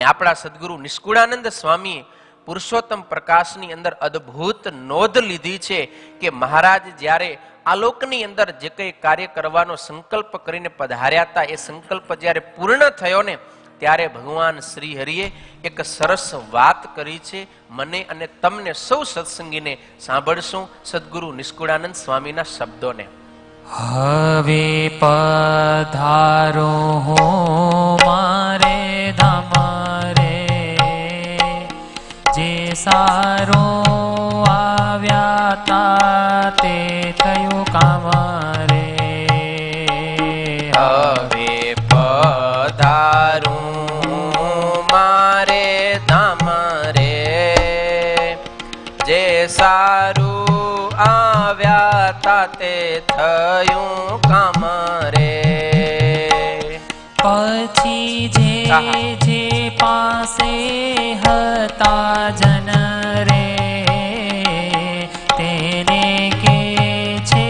આપણા સદગુરુ નિષ્કુળાનંદ સ્વામી પુરુષોત્તમ પ્રકાશની અંદર અદ્ભુત નોંધ લીધી છે કે મહારાજ જ્યારે આ લોકની અંદર જે કંઈ કાર્ય કરવાનો સંકલ્પ કરીને પધાર્યા હતા, એ સંકલ્પ જ્યારે પૂર્ણ થયો ને ત્યારે ભગવાન શ્રી હરિએ એક સરસ વાત કરી છે. મને અને તમને સૌ સત્સંગીને સાંભળશું સદગુરુ નિષ્કુળાનંદ સ્વામીના શબ્દોને. હવે પધારો હો મારે ધામ રે, જે સારો આવ્યા તા તે થયું કામ રે. હવે પધારું મારે ધામ રે, જે સારું આવ્યા તા તે થયું કામ રે. પછી જે જે પાસે હતા જન રે, તેને કે છે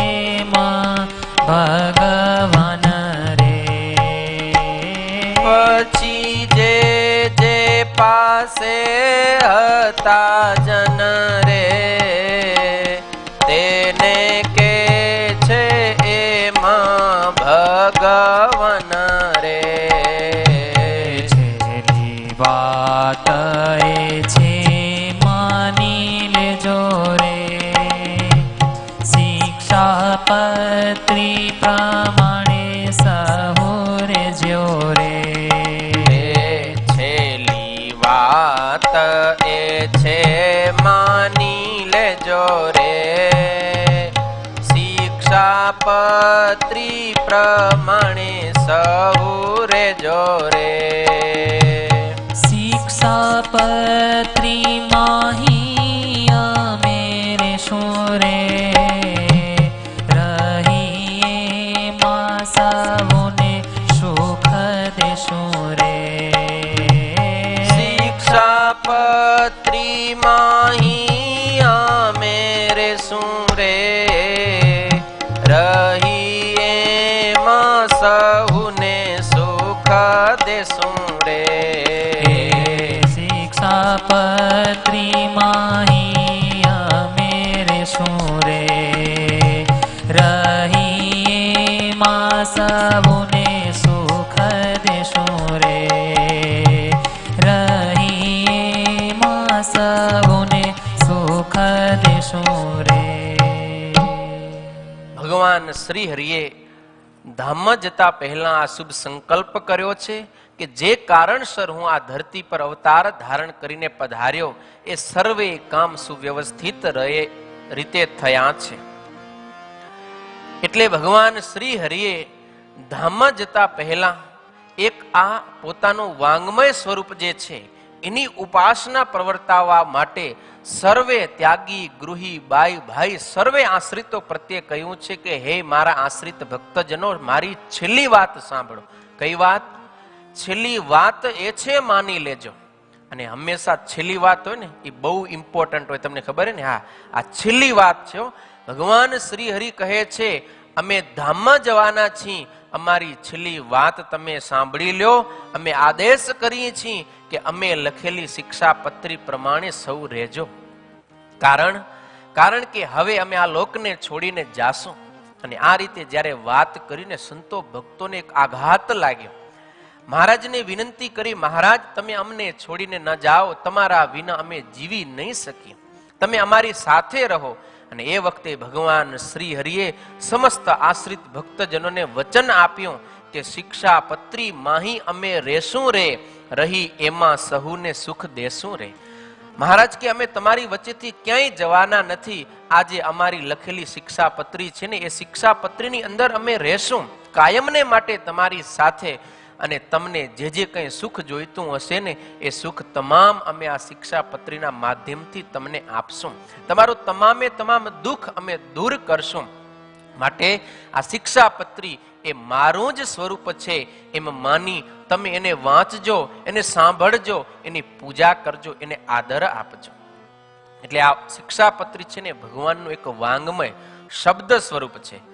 એમાં ભગવાન રે. પછી જે જે પાસે હતા જન રે, તેને કે છે એમાં ભગવાન રે. છેલ્લી વાત એ છે માની લેજો રે, શિક્ષાપત્રી પ્રમાણે સહુ રેજો રે. છેલ્લી વાત એ છે માની લેજો રે, શિક્ષાપત્રી પ્રમાણે સહુ રેજો રે. શિક્ષાપત્રી માહી અમે રેશું રે, રહીએ માં સૌને સુખ દેશું રે. શિક્ષાપત્રી માહી અમે રેશું રે, રહીએ માં સહુને સુખ દેશું રે. શિક્ષાપત્રી માહી અમે રેશું રે, રહીએ માં સૌને સુખ દેશું રે. રહીએ માં સૌને સુખ દેશું રે. ભગવાન શ્રી હરિએ ધામમાં જતા પહેલા આ શુભ સંકલ્પ કર્યો છે કે જે કારણસર હું આ ધરતી પર અવતાર ધારણ કરીને પધાર્યો, એ સર્વે કામ સુવ્યવસ્થિત રીતે થયા છે. એટલે ભગવાન શ્રી હરિએ ધામમાં જતા પહેલા એક આ પોતાનું વાંગમય સ્વરૂપ જે છે એની ઉપાસના પ્રવર્તાવવા માટે સર્વે ત્યાગી ગૃહી બાઈ ભાઈ સર્વે આશ્રિતો પ્રત્યે કહ્યું છે કે હે મારા આશ્રિત ભક્તજનો, મારી છેલ્લી વાત સાંભળો. કઈ વાત? છેલ્લી વાત એ છે માની લેજો. અને હંમેશા છેલ્લી વાત હોય ને એ બહુ ઇમ્પોર્ટન્ટ હોય, તમને ખબર હે ને? હા, આ છેલ્લી વાત છે. ભગવાન શ્રી હરિ કહે છે અમે ધામમાં જવાના છીએ, અમારી છેલ્લી વાત તમે સાંભળી લ્યો. અમે આદેશ કરીએ છીએ કે અમે લખેલી શિક્ષાપત્રી પ્રમાણે સૌ રહેજો. કારણ કે હવે અમે આ લોકને છોડીને જાશું. અને આ રીતે જ્યારે વાત કરીને સંતો ભક્તોને એક આઘાત લાગ્યો. મહારાજને વિનંતી કરી, મહારાજ તમે અમને છોડીને ન જાઓ, તમારા વિના અમે જીવી નહીં શકીએ, તમે અમારી સાથે રહો. અને એ વખતે ભગવાન શ્રી હરિએ સમસ્ત આશ્રિત ભક્તજનોને વચન આપ્યું કે શિક્ષાપત્રી માહી અમે રહેશું રે, રહી એમાં સહુને સુખ દેશું રે. મહારાજ કે અમે તમારી વચ્ચેથી ક્યાંય જવાના નથી. આજે અમારી લખેલી શિક્ષાપત્રી છે ને, એ શિક્ષાપત્રીની અંદર અમે રહેશું કાયમને માટે તમારી સાથે. અને તમને જે જે કંઈ સુખ જોઈતું હશે ને, એ સુખ તમામ અમે આ શિક્ષાપત્રીના માધ્યમથી તમને આપશું. તમારું તમામે તમામ દુઃખ અમે દૂર કરશું. માટે આ શિક્ષાપત્રી એ મારું જ સ્વરૂપ છે એમ માની તમે એને વાંચજો, એને સાંભળજો, એની પૂજા કરજો, એને આદર આપજો. એટલે આ શિક્ષાપત્રી છે ને ભગવાનનું એક વાંગમય શબ્દ સ્વરૂપ છે.